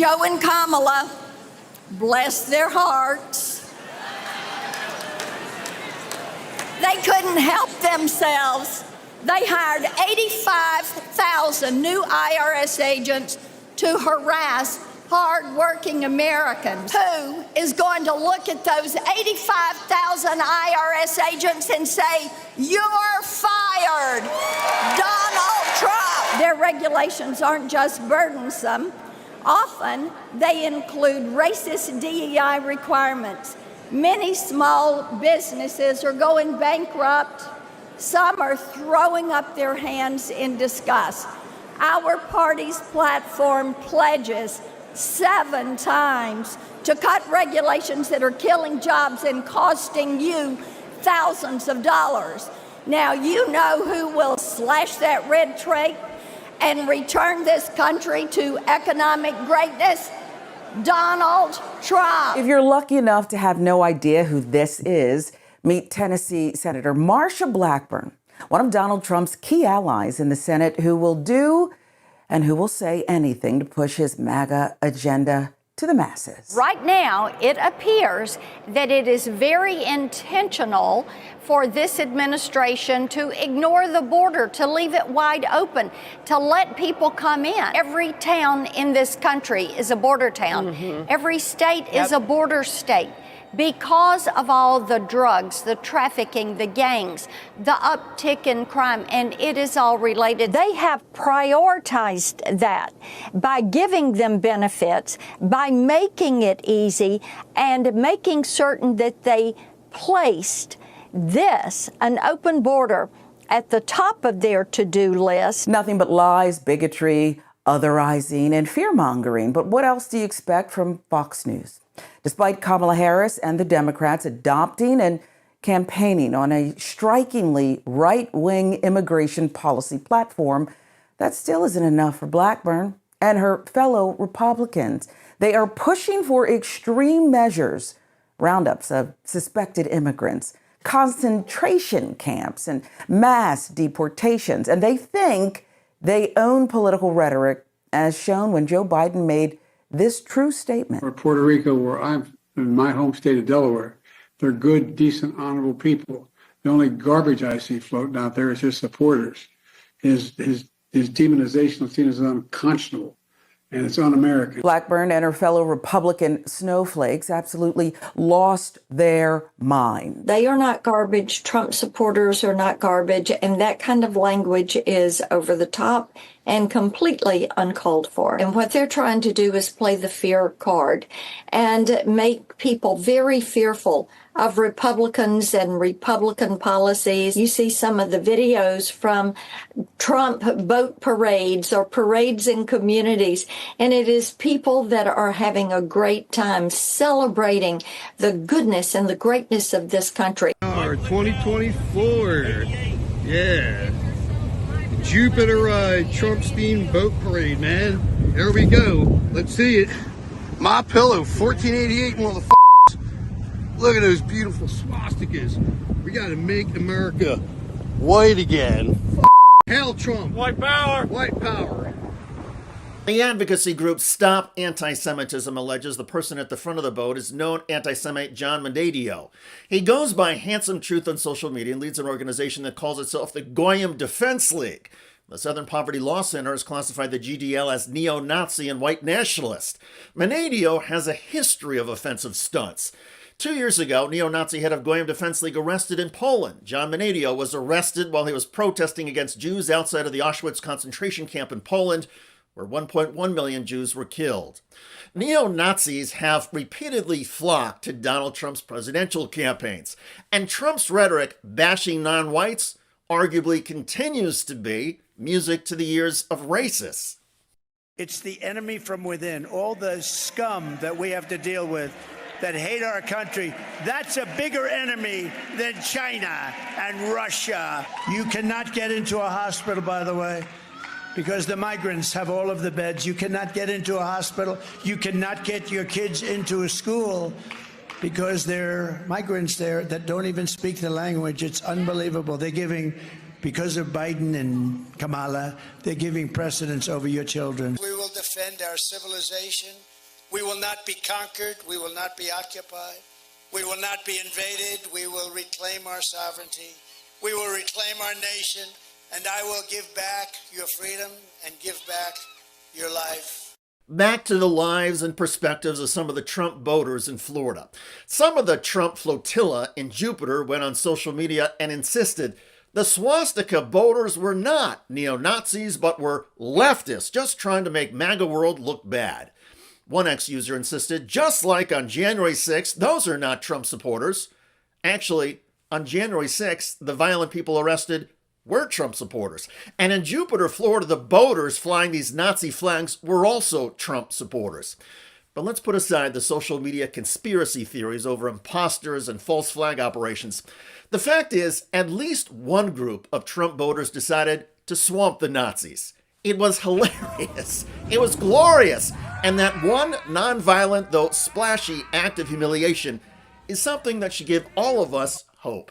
Joe and Kamala, bless their hearts, they couldn't help themselves. They hired 85,000 new IRS agents to harass hard-working Americans. Who is going to look at those 85,000 IRS agents and say, "You're fired"? Donald Trump. Their regulations aren't just burdensome. Often, they include racist DEI requirements. Many small businesses are going bankrupt. Some are throwing up their hands in disgust. Our party's platform pledges 7 times to cut regulations that are killing jobs and costing you thousands of dollars. Now, you know who will slash that red tape and return this country to economic greatness? Donald Trump. If you're lucky enough to have no idea who this is, meet Tennessee Senator Marsha Blackburn, one of Donald Trump's key allies in the Senate, who will do and who will say anything to push his MAGA agenda to the masses. Right now, it appears that it is very intentional for this administration to ignore the border, to leave it wide open, to let people come in. Every town in this country is a border town. Every state is a border state. Because of all the drugs, the trafficking, the gangs, the uptick in crime, and it is all related. They have prioritized that by giving them benefits, by making it easy, and making certain that they placed this, an open border, at the top of their to-do list. Nothing but lies, bigotry, otherizing, and fear-mongering. But what else do you expect from Fox News? Despite Kamala Harris and the Democrats adopting and campaigning on a strikingly right-wing immigration policy platform, that still isn't enough for Blackburn and her fellow Republicans. They are pushing for extreme measures, roundups of suspected immigrants, concentration camps, and mass deportations. And they think they own political rhetoric, as shown when Joe Biden made this true statement. Or Puerto Rico, where I'm in my home state of Delaware, they're good, decent, honorable people. The only garbage I see floating out there is his supporters. His demonization is seen as unconscionable, and it's un-American. Blackburn and her fellow Republican snowflakes absolutely lost their mind. They are not garbage. Trump supporters are not garbage. And that kind of language is over the top and completely uncalled for. And what they're trying to do is play the fear card and make people very fearful of Republicans and Republican policies. You see some of the videos from Trump boat parades or parades in communities, and it is people that are having a great time celebrating the goodness and the greatness of this country. 2024, yeah. Jupiter Trump-themed boat parade, man. There we go. Let's see it. My Pillow, 1488, motherfuckers. Look at those beautiful swastikas. We gotta make America white again. Hell, Trump. White power. White power. The advocacy group Stop Anti-Semitism alleges the person at the front of the boat is known anti-Semite John Menadio. He goes by Handsome Truth on social media and leads an organization that calls itself the Goyim Defense League. The Southern Poverty Law Center has classified the GDL as neo-Nazi and white nationalist. Menadio has a history of offensive stunts. 2 years ago, neo-Nazi head of Goyim Defense League arrested in Poland. John Menadio was arrested while he was protesting against Jews outside of the Auschwitz concentration camp in Poland, where 1.1 million Jews were killed. Neo-Nazis have repeatedly flocked to Donald Trump's presidential campaigns, and Trump's rhetoric bashing non-whites arguably continues to be music to the ears of racists. It's the enemy from within, all the scum that we have to deal with that hate our country. That's a bigger enemy than China and Russia. You cannot get into a hospital, by the way, because the migrants have all of the beds. You cannot get into a hospital. You cannot get your kids into a school because there are migrants there that don't even speak the language. It's unbelievable. They're giving Because of Biden and Kamala, they're giving precedence over your children. We will defend our civilization. We will not be conquered. We will not be occupied. We will not be invaded. We will reclaim our sovereignty. We will reclaim our nation. And I will give back your freedom and give back your life. Back to the lives and perspectives of some of the Trump voters in Florida. Some of the Trump flotilla in Jupiter went on social media and insisted the swastika voters were not neo-Nazis, but were leftists, just trying to make MAGA world look bad. One ex-user insisted, just like on January 6th, those are not Trump supporters. Actually, on January 6th, the violent people arrested were Trump supporters. And in Jupiter, Florida, the voters flying these Nazi flags were also Trump supporters. But let's put aside the social media conspiracy theories over imposters and false flag operations. The fact is, at least one group of Trump voters decided to swamp the Nazis. It was hilarious. It was glorious. And that one nonviolent, though splashy, act of humiliation is something that should give all of us hope.